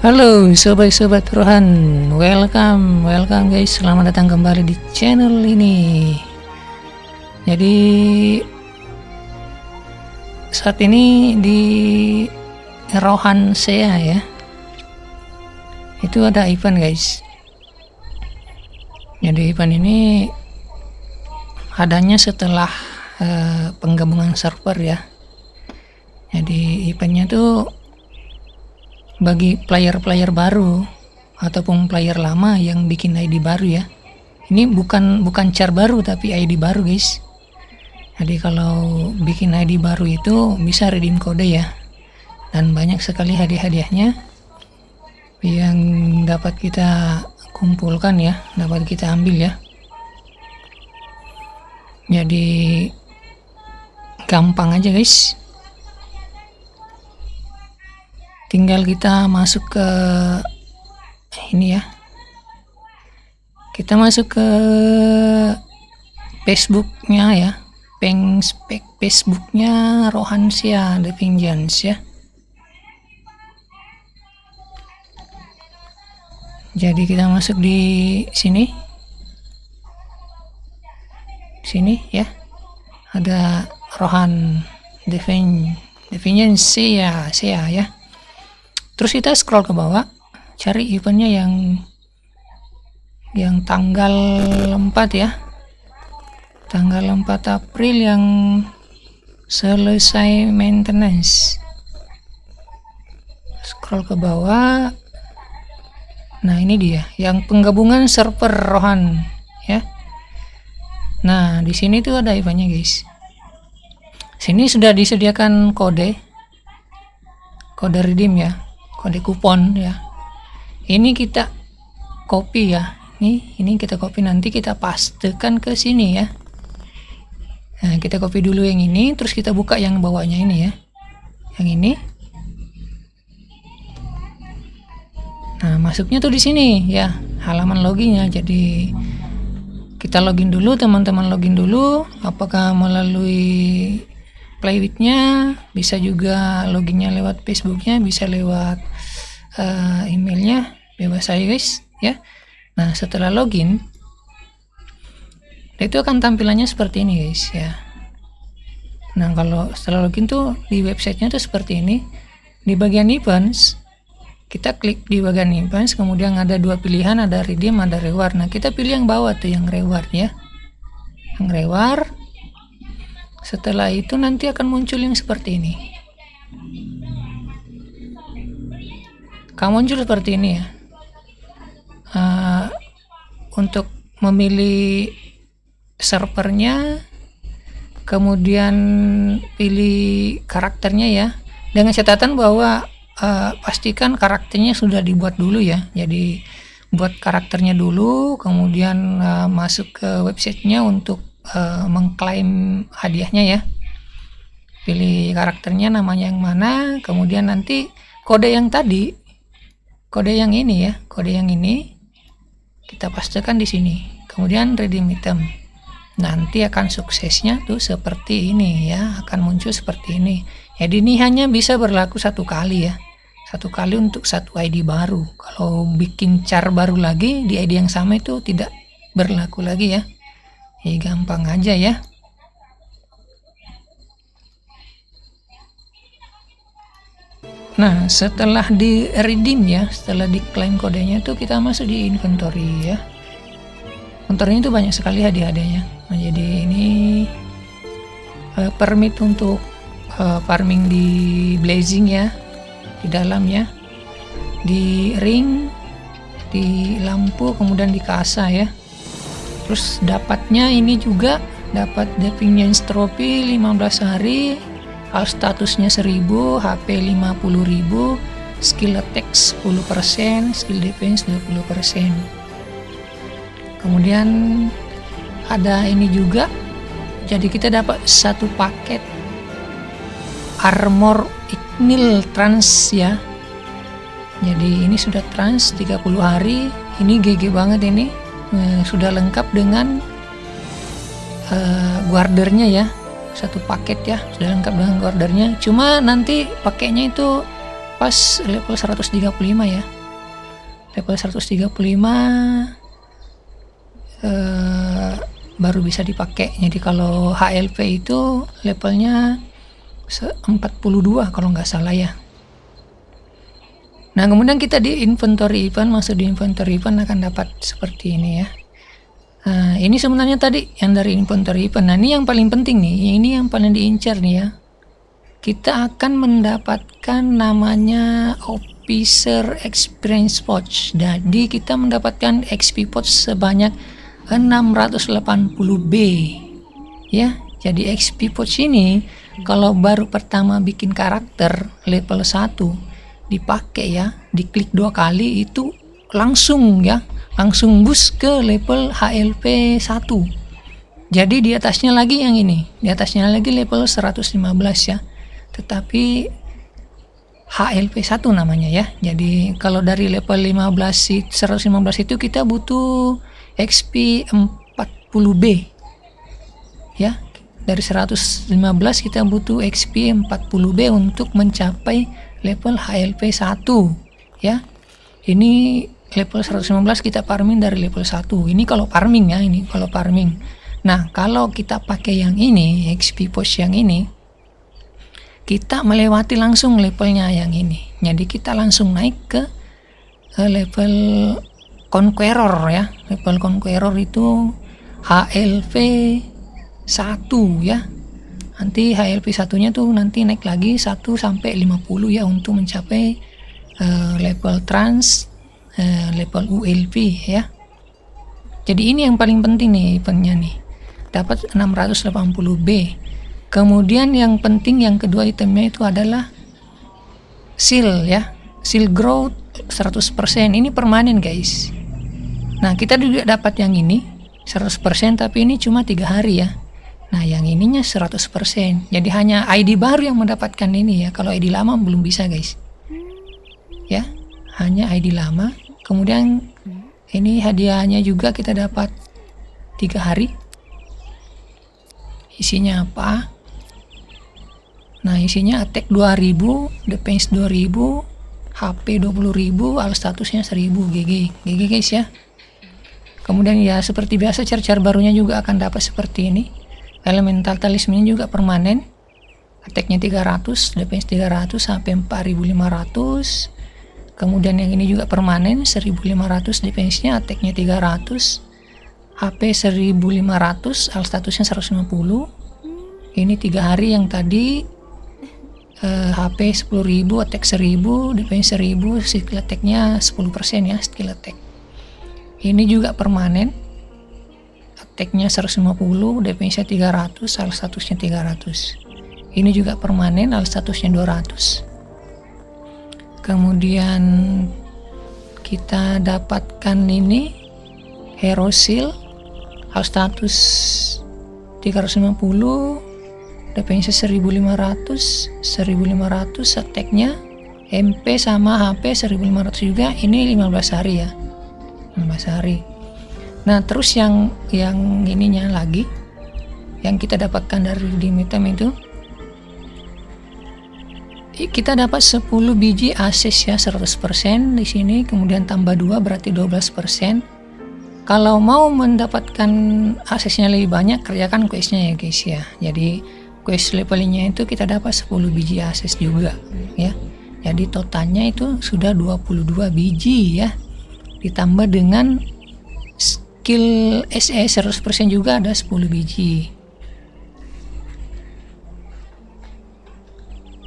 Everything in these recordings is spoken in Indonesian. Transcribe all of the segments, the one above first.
Halo sobat-sobat Rohan, welcome guys, selamat datang kembali di channel ini. Jadi saat ini di Rohan Sea ya, itu ada event guys. Jadi event ini adanya setelah penggabungan server ya. Jadi eventnya tuh bagi player-player baru ataupun player lama yang bikin ID baru ya. Ini bukan char baru tapi ID baru guys. Jadi kalau bikin ID baru itu bisa redeem kode ya. Dan banyak sekali hadiah-hadiahnya yang dapat kita kumpulkan ya, dapat kita ambil ya. Jadi gampang aja guys. Tinggal kita masuk ke ini ya, kita masuk ke Facebooknya ya, Facebooknya Rohan Sea The Vengeance ya. Jadi kita masuk di sini ya, ada Rohan The Vengeance Sea ya. Terus kita scroll ke bawah, cari eventnya yang tanggal 4 ya, tanggal 4 April yang selesai maintenance. Scroll ke bawah, nah ini dia yang penggabungan server Rohan ya. Nah di sini tuh ada eventnya guys. Sini sudah disediakan kode redeem ya, kode kupon ya. Ini kita copy ya, ini kita copy, nanti kita pastekan ke sini ya. Nah kita copy dulu yang ini, terus kita buka yang bawahnya ini ya, yang ini. Nah masuknya tuh di sini ya, halaman loginnya. Jadi kita login dulu, teman-teman login dulu, apakah melalui Playwith-nya, bisa juga loginnya lewat Facebooknya, bisa lewat emailnya, bebas aja guys ya. Nah setelah login itu akan tampilannya seperti ini guys ya. Nah kalau setelah login tuh di websitenya tuh seperti ini. Di bagian events kita klik di bagian events, kemudian ada dua pilihan, ada redeem, ada reward. Nah kita pilih yang bawah tuh, yang reward ya, yang reward. Setelah itu nanti akan muncul yang seperti ini. Muncul seperti ini ya. Untuk memilih servernya, kemudian pilih karakternya ya. Dengan catatan bahwa pastikan karakternya sudah dibuat dulu ya. Jadi buat karakternya dulu, kemudian masuk ke websitenya untuk mengklaim hadiahnya ya. Pilih karakternya, namanya yang mana, kemudian nanti kode yang tadi, kode yang ini ya, kode yang ini kita pastekan di sini, kemudian redeem item. Nanti akan suksesnya tuh seperti ini ya, akan muncul seperti ini. Jadi ini hanya bisa berlaku satu kali ya, satu kali untuk satu ID baru. Kalau bikin char baru lagi di ID yang sama itu tidak berlaku lagi ya. Gampang aja ya. Nah setelah di redeem ya, setelah diklaim kodenya itu kita masuk di inventory ya. Inventory itu banyak sekali hadiah-hadiahnya. Nah jadi ini permit untuk farming di blazing ya, di dalam ya, di ring, di lampu, kemudian di kasa ya. Terus dapatnya ini juga dapat The Vengeance Trophy 15 hari, all statusnya 1000, HP 50.000, skill attack 10%, skill defense 20%. Kemudian ada ini juga, jadi kita dapat satu paket armor ignil trans ya. Jadi ini sudah trans 30 hari, ini GG banget ini. Sudah lengkap dengan guardernya ya, satu paket ya, sudah lengkap dengan guardernya. Cuma nanti pakainya itu pas level 135 ya. Level 135 baru bisa dipakai. Jadi kalau HLP itu levelnya 42 kalau nggak salah ya. Nah, kemudian kita di inventory event, masuk di inventory event akan dapat seperti ini ya. Nah, ini sebenarnya tadi yang dari inventory event. Nah, ini yang paling penting nih, ini yang paling diincar nih ya. Kita akan mendapatkan namanya Officer Experience Pouch. Jadi kita mendapatkan XP Pouch sebanyak 680B ya. Jadi XP Pouch ini kalau baru pertama bikin karakter level 1 dipakai ya, diklik 2 kali itu langsung ya, langsung boost ke level HLP 1. Jadi di atasnya lagi yang ini, di atasnya lagi level 115 ya. Tetapi HLP 1 namanya ya. Jadi kalau dari level 115 itu kita butuh XP 40B ya. Dari 115 kita butuh XP 40B untuk mencapai level HLP 1 ya. Ini level 115 kita farming dari level 1. Ini kalau farming ya, ini kalau farming. Nah, kalau kita pakai yang ini, XP Pouch yang ini, kita melewati langsung levelnya yang ini. Jadi kita langsung naik ke level Conqueror ya. Level Conqueror itu HLP 1 ya. Nanti HLP 1-nya tuh nanti naik lagi 1 sampai 50 ya untuk mencapai level trans, level ULP ya. Jadi ini yang paling penting nih eventnya nih. Dapat 680B. Kemudian yang penting yang kedua itemnya itu adalah seal ya. Seal growth 100%. Ini permanen guys. Nah, kita juga dapat yang ini 100% tapi ini cuma 3 hari ya. Nah, yang ininya 100%. Jadi hanya ID baru yang mendapatkan ini ya. Kalau ID lama belum bisa guys. Ya, hanya ID lama. Kemudian ini hadiahnya juga kita dapat 3 hari. Isinya apa? Nah, isinya attack 2000, defense 2000, HP 20.000, all statusnya 1000. GG guys ya. Kemudian ya seperti biasa car-car barunya juga akan dapat seperti ini. Elemental talisman juga permanen. Attack-nya 300, defense 300, HP 4500. Kemudian yang ini juga permanen 1500 defense-nya, attack-nya 300. HP 1500, all statusnya 150. Ini 3 hari yang tadi HP 10.000, attack 1000, defense 1000, skill attack-nya 10% ya, skill attack. Ini juga permanen. Attack-nya 150, defense-nya 300, all statusnya 300. Ini juga permanen, all statusnya 200. Kemudian kita dapatkan ini Hero Seal, all status 350, defense 1500, attack-nya MP sama HP 1500 juga. Ini 15 hari ya, 15 hari. Nah, terus yang ininya lagi yang kita dapatkan dari redeem item itu, kita dapat 10 biji assist ya, 100% di sini. Kemudian tambah 2 berarti 12%. Kalau mau mendapatkan aksesnya lebih banyak, kerjakan questnya ya guys ya. Jadi quest levelnya itu kita dapat 10 biji akses juga ya. Jadi totalnya itu sudah 22 biji ya. Ditambah dengan skill SE 100% juga ada 10 biji.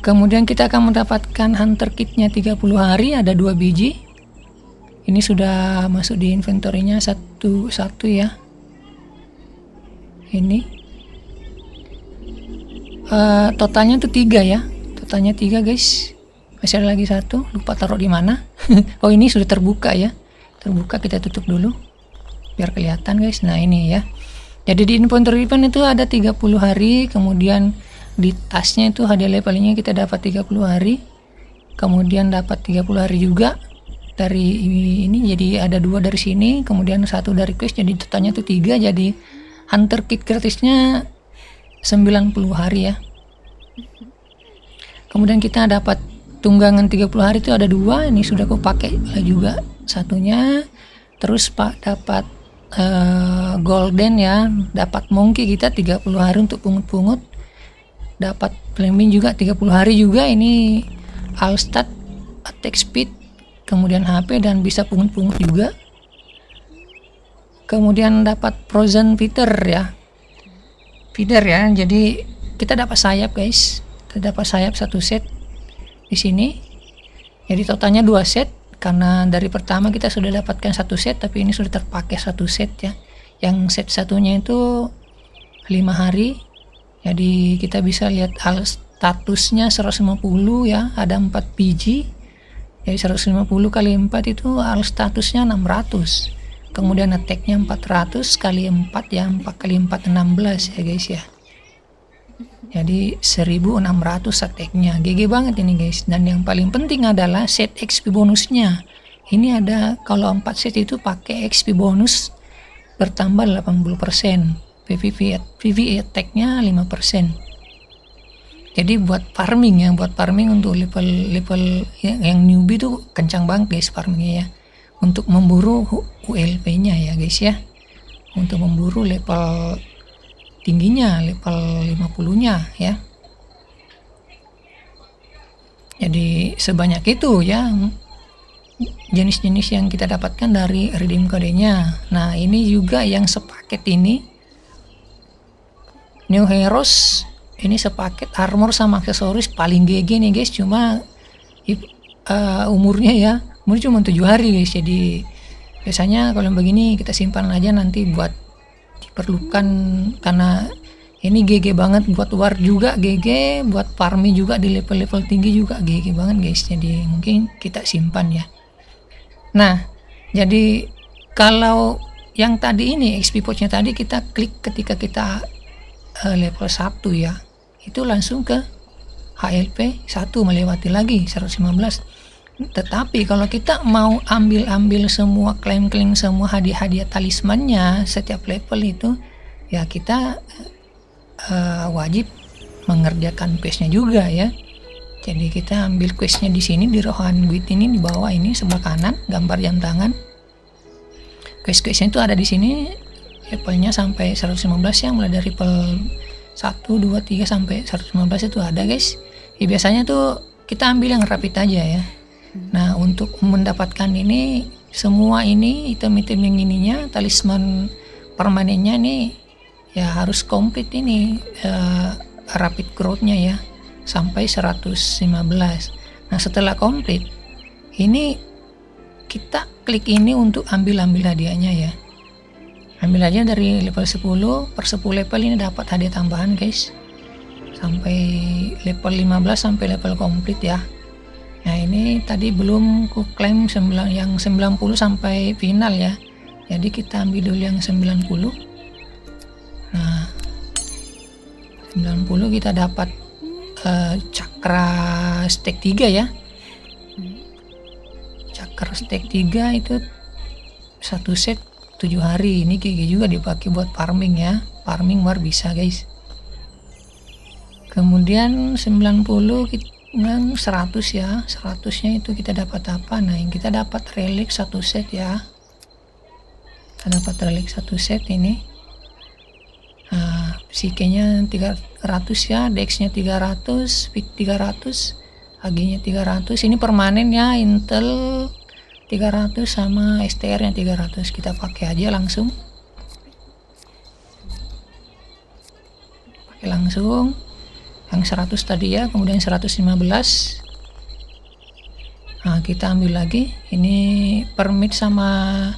Kemudian kita akan mendapatkan hunter kitnya 30 hari, ada 2 biji. Ini sudah masuk di inventory-nya satu ya. Ini totalnya tuh 3 ya. Totalnya 3 guys. Masih ada lagi 1, lupa taruh di mana. Oh, ini sudah terbuka ya. Terbuka, kita tutup dulu biar kelihatan guys. Nah, ini ya. Jadi di inventory event itu ada 30 hari, kemudian di tasnya itu hadiah levelnya kita dapat 30 hari. Kemudian dapat 30 hari juga dari ini, jadi ada 2 dari sini, kemudian 1 dari quest, jadi totalnya tuh 3. Jadi hunter kit gratisnya 90 hari ya. Kemudian kita dapat tunggangan 30 hari itu ada 2, ini sudah aku pakai juga satunya. Terus Pak dapat golden ya, dapat monkey kita 30 hari untuk pungut-pungut, dapat flaming juga 30 hari juga. Ini all stat, attack speed, kemudian HP, dan bisa pungut-pungut juga. Kemudian dapat frozen feather ya, jadi kita dapat sayap guys, kita dapat sayap 1 set di sini. Jadi totalnya 2 set, karena dari pertama kita sudah dapatkan 1 set, tapi ini sudah terpakai 1 set ya. Yang set satunya itu 5 hari. Jadi kita bisa lihat hal statusnya 150 ya, ada 4 biji. Jadi 150 kali 4 itu hal statusnya 600. Kemudian attack-nya 400 kali 4 ya, 4 kali 4 16 ya guys ya. Jadi 1600 attack-nya, GG banget ini guys. Dan yang paling penting adalah set XP bonusnya. Ini ada, kalau 4 set itu pakai XP bonus bertambah 80%, PvP attack-nya 5%. Jadi buat farming ya, untuk level yang newbie tuh kencang banget guys farmingnya ya. Untuk memburu ULP-nya ya guys ya. Untuk memburu level tingginya, level 50-nya ya. Jadi sebanyak itu ya jenis-jenis yang kita dapatkan dari redeem code-nya. Nah, ini juga yang sepaket ini New Heroes, ini sepaket armor sama aksesoris paling GG nih guys. Cuma umurnya cuma 7 hari guys. Jadi biasanya kalau begini kita simpan aja nanti buat diperlukan, karena ini GG banget. Buat war juga GG, buat farming juga di level-level tinggi juga GG banget guys. Jadi mungkin kita simpan ya. Nah, jadi kalau yang tadi ini XP pouch-nya tadi kita klik ketika kita level 1 ya, itu langsung ke HLP 1 melewati lagi 115. Tetapi kalau kita mau ambil semua klaim-klaim, semua hadiah-hadiah talismannya setiap level itu ya, kita wajib mengerjakan quest-nya juga ya. Jadi kita ambil quest-nya di sini, di Rohan Guild ini, di bawah ini sebelah kanan gambar jam tangan. Quest-questnya itu ada di sini, levelnya sampai 115 ya, mulai dari level 1, 2, 3 sampai 115 itu ada guys. Ya, biasanya tuh kita ambil yang rapid aja ya. Nah, untuk mendapatkan ini semua ini item-item yang ininya, talisman permanennya nih ya harus komplit ini rapid growth-nya ya sampai 115. Nah, setelah komplit ini kita klik ini untuk ambil hadiahnya ya. Ambil aja dari level 10, per 10 level ini dapat hadiah tambahan guys. Sampai level 15 sampai level komplit ya. Nah, ini tadi belum ku klaim yang 90 sampai final ya. Jadi kita ambil dulu yang 90. Nah, 90 kita dapat cakra stack 3 ya. Cakra stack 3 itu 1 set 7 hari. Ini kayak juga dipakai buat farming ya. Farming war bisa guys. Kemudian 90 dengan 100 ya, 100-nya itu kita dapat apa? Nah, yang kita dapat relik 1 set ya. Kita dapat relik 1 set ini. Nah, psikenya 300 ya, dex-nya 300, speed 300, ag-nya 300. Ini permanen ya, intel 300 sama STR-nya 300. Kita pakai aja langsung. Pakai langsung. Yang 100 tadi ya, kemudian 115. Nah, kita ambil lagi ini permit sama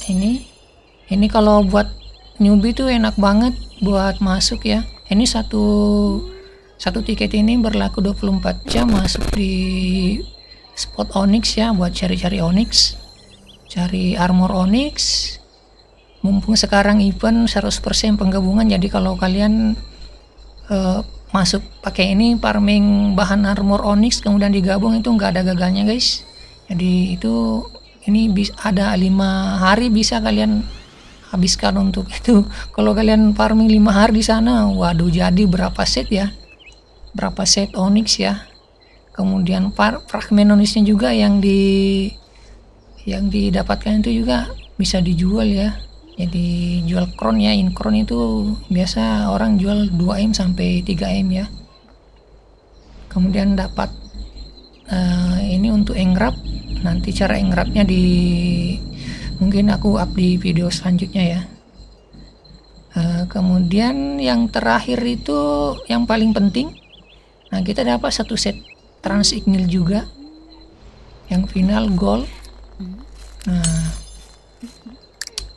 ini kalau buat newbie tuh enak banget buat masuk ya. Ini satu tiket ini berlaku 24 jam, masuk di spot onyx ya, buat cari-cari onyx, cari armor onyx. Mumpung sekarang event 100% penggabungan, jadi kalau kalian masuk pakai ini farming bahan armor onyx kemudian digabung itu nggak ada gagalnya guys. Jadi itu ini ada 5 hari bisa kalian habiskan untuk itu. Kalau kalian farming 5 hari di sana, waduh, jadi berapa set ya? berapa set onyx ya. Kemudian fragmen onyxnya juga yang didapatkan itu juga bisa dijual ya. Jadi jual crown ya, in crown itu biasa orang jual 2M sampai 3M ya. Kemudian dapat ini untuk engrap. Nanti cara engrapnya mungkin aku up di video selanjutnya ya. Kemudian yang terakhir itu yang paling penting, nah kita dapat satu set transignil juga yang final gold. Nah,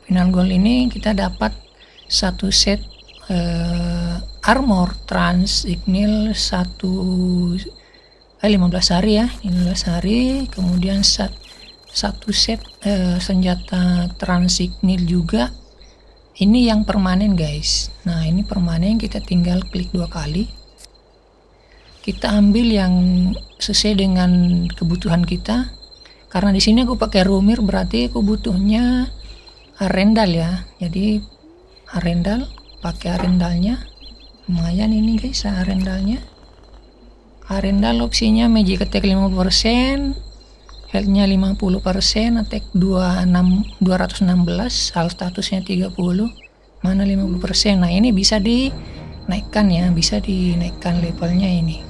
final gold ini kita dapat satu set armor transignil 15 hari ya, 15 hari. Kemudian satu set senjata transignil juga. Ini yang permanen guys. Nah ini permanen, kita tinggal klik 2 kali. Kita ambil yang sesuai dengan kebutuhan kita. Karena di sini aku pakai Rumir, berarti aku butuhnya arendal ya. Jadi arendal, pakai arendalnya. Lumayan ini guys arendalnya. Arendal opsinya magic attack 50%, health-nya 50%, attack 216, hal statusnya 30, mana 50%. Nah ini bisa dinaikkan ya, bisa dinaikkan levelnya ini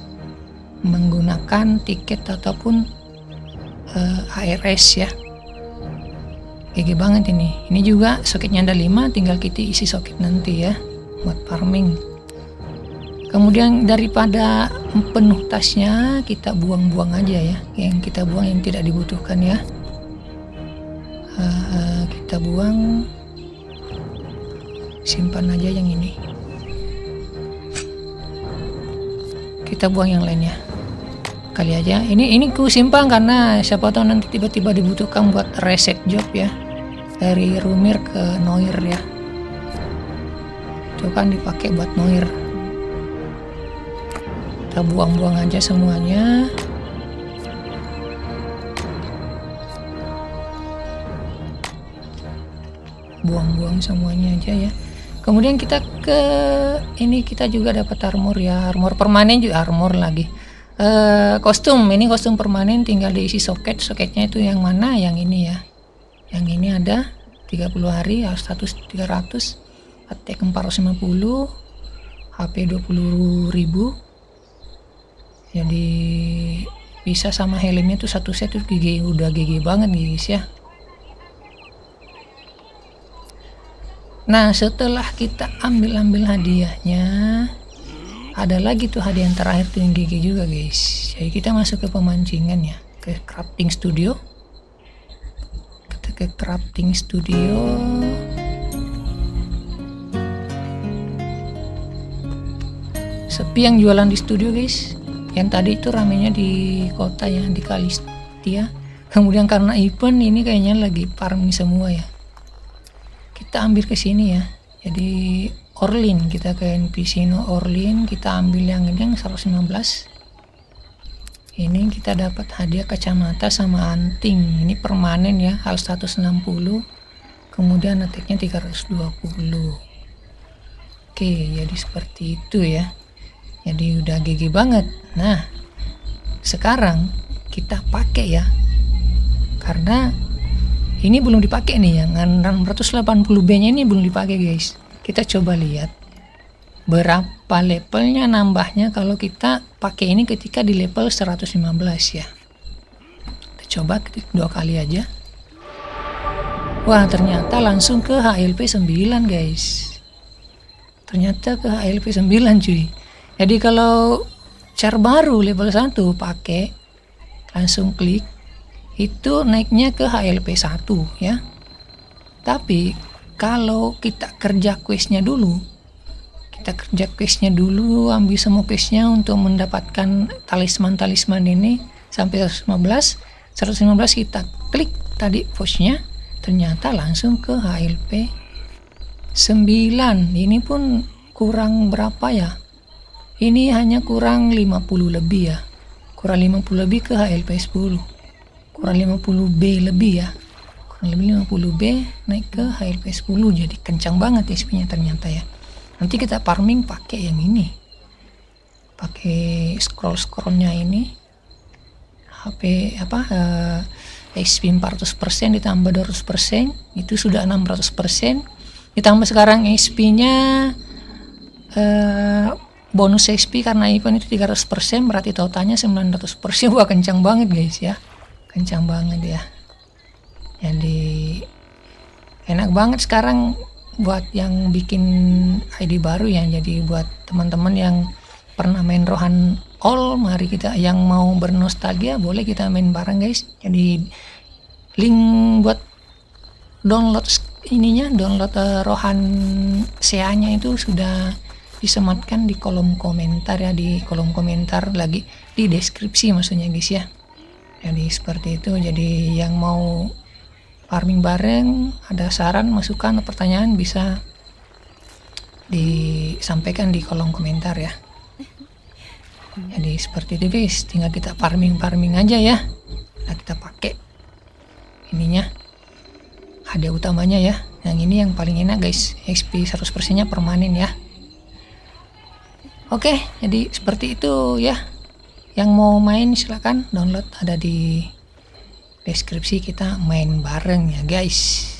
menggunakan tiket ataupun HRS ya. GG banget ini. Ini juga soketnya ada 5, tinggal kita isi soket nanti ya buat farming. Kemudian daripada penuh tasnya, kita buang-buang aja ya. Yang kita buang yang tidak dibutuhkan ya. Kita buang, simpan aja yang ini. Kita buang yang lainnya. Kali aja. Ini ku simpan karena siapa tahu nanti tiba-tiba dibutuhkan buat reset job ya. Dari Rumir ke Noir ya. Itu kan dipakai buat Noir. Kita buang-buang aja semuanya. Buang-buang semuanya aja ya. Kemudian kita ini kita juga dapat armor ya, armor permanen juga, armor lagi. Kostum, ini kostum permanen tinggal diisi soket. Soketnya itu yang mana? Yang ini ya. Yang ini ada 30 hari, status 300, attack 450, HP 20.000. Jadi bisa sama helmnya tuh satu set tuh udah GG banget guys ya. Nah setelah kita ambil hadiahnya, ada lagi tuh hadiah yang terakhir tuh yang GG juga guys. Jadi kita masuk ke pemancingan ya, ke crafting studio. Kita ke crafting studio. Sepi yang jualan di studio guys. Yang tadi itu ramenya di kota ya, di Kalistia. Kemudian karena event ini kayaknya lagi farming semua ya. Kita ambil ke sini ya. Jadi Orlin, kita ke NPC no Orlin, kita ambil yang ini yang 115. Ini kita dapat hadiah kacamata sama anting. Ini permanen ya, hal status 60. Kemudian attack-nya 320. Oke, jadi seperti itu ya. Jadi udah GG banget. Nah sekarang kita pakai ya, karena ini belum dipakai nih yang 680B nya ini belum dipakai guys. Kita coba lihat berapa levelnya nambahnya kalau kita pakai ini ketika di level 115 ya. Kita coba ketik 2 kali aja. Wah ternyata langsung ke HLP 9 guys. Ternyata ke HLP 9 cuy. Jadi kalau char baru level 1 pakai langsung klik itu naiknya ke HLP 1 ya. Tapi kalau kita kerja questnya dulu, ambil semua questnya untuk mendapatkan talisman ini sampai 115 kita klik tadi pushnya, ternyata langsung ke HLP 9. Ini pun kurang berapa ya, ini hanya kurang 50 lebih ya, kurang 50 lebih ke HLP 10, kurang 50B lebih ya, kurang lebih 50B naik ke HLP 10. Jadi kencang banget SP nya ternyata ya. Nanti kita farming pakai yang ini, pakai scrollnya ini HP XP 400% ditambah 200% itu sudah 600%, ditambah sekarang XP-nya bonus XP karena event itu 300%, berarti totalnya 900%. Wah, kencang banget guys ya, kencang banget ya. Jadi enak banget sekarang buat yang bikin ID baru ya. Jadi buat teman-teman yang pernah main Rohan All, mari kita yang mau bernostalgia boleh kita main bareng guys. Jadi link buat download Rohan SEA-nya itu sudah disematkan di kolom komentar ya, di kolom komentar lagi di deskripsi maksudnya guys ya. Jadi seperti itu. Jadi yang mau farming bareng, ada saran, masukan, atau pertanyaan bisa disampaikan di kolom komentar ya. Jadi seperti itu guys, tinggal kita farming aja ya. Nah, kita pakai ininya, hadiah utamanya ya. Yang ini yang paling enak guys, XP 100% nya permanen ya. Oke, jadi seperti itu ya. Yang mau main silahkan download, ada di deskripsi, kita main bareng ya guys.